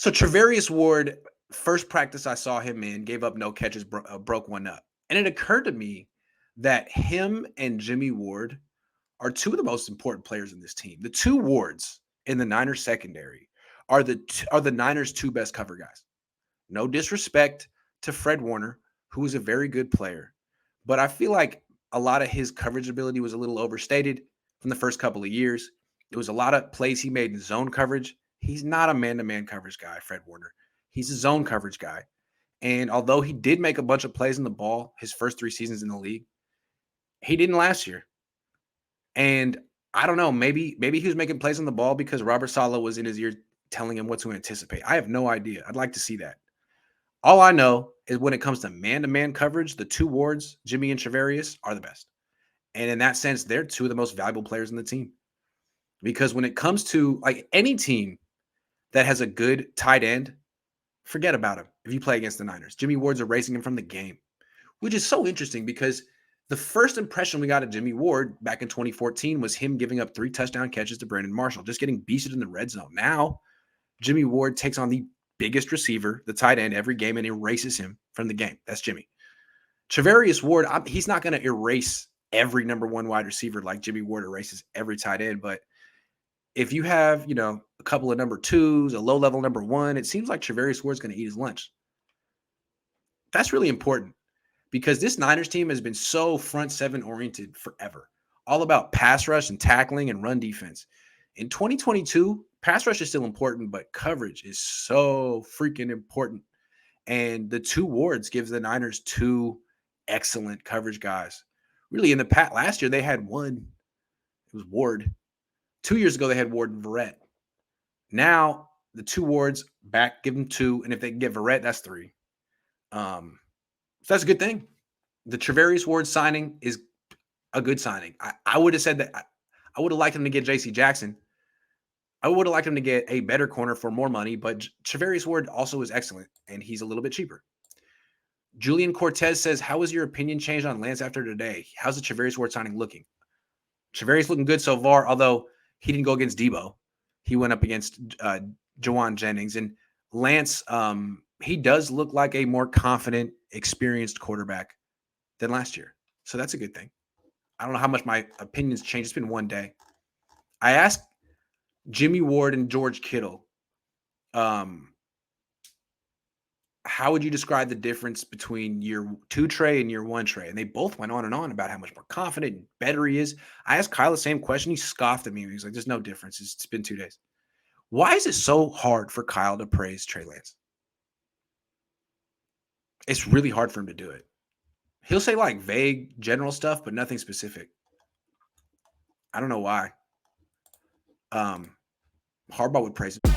So Charvarius Ward, first practice I saw him in, gave up no catches, broke one up. And it occurred to me that him and Jimmie Ward are two of the most important players in this team. The two Wards in the Niners secondary are the Niners' two best cover guys. No disrespect to Fred Warner, who is a very good player, but I feel like a lot of his coverage ability was a little overstated from the first couple of years. It was a lot of plays he made in zone coverage. He's not a man-to-man coverage guy, Fred Warner. He's a zone coverage guy. And although he did make a bunch of plays in the ball his first 3 seasons in the league, he didn't last year. And I don't know, maybe he was making plays on the ball because Robert Saleh was in his ear telling him what to anticipate. I have no idea. I'd like to see that. All I know is when it comes to man-to-man coverage, the two Wards, Jimmie and Charvarius, are the best. And in that sense, they're two of the most valuable players in the team. Because when it comes to like any team that has a good tight end, forget about him if you play against the Niners. Jimmie Ward's erasing him from the game, which is so interesting because the first impression we got of Jimmie Ward back in 2014 was him giving up 3 touchdown catches to Brandon Marshall, just getting beasted in the red zone. Now, Jimmie Ward takes on the biggest receiver, the tight end, every game and erases him from the game. That's Jimmie. Charvarius Ward, he's not going to erase every number one wide receiver like Jimmie Ward erases every tight end. But if you have, a couple of number twos, a low-level number one, it seems like Charvarius Ward's going to eat his lunch. That's really important because this Niners team has been so front seven oriented forever, all about pass rush and tackling and run defense. In 2022, pass rush is still important, but coverage is so freaking important. And the two Wards gives the Niners two excellent coverage guys. Really, in the past, last year they had one. It was Ward. 2 years ago they had Ward and Verrett. Now the two Wards back, give them two, and if they can get Verrett, that's 3. So that's a good thing. The Charvarius Ward signing is a good signing. I would have said that I would have liked him to get J.C. Jackson. I would have liked him to get a better corner for more money, but Charvarius Ward also is excellent, and he's a little bit cheaper. Julian Cortez says, how has your opinion changed on Lance after today? How's the Charvarius Ward signing looking? Charvarius looking good so far, although he didn't go against Debo. He went up against Jawan Jennings. And Lance, he does look like a more confident, experienced quarterback than last year. So that's a good thing. I don't know how much my opinions changed. It's been one day. I asked Jimmie Ward and George Kittle, how would you describe the difference between year 2 Trey and year 1 Trey? And they both went on and on about how much more confident and better he is. I asked Kyle the same question. He scoffed at me. He's like, there's no difference. It's been 2 days. Why is it so hard for Kyle to praise Trey Lance? It's really hard for him to do it. He'll say like vague, general stuff, but nothing specific. I don't know why. Harbaugh would praise him.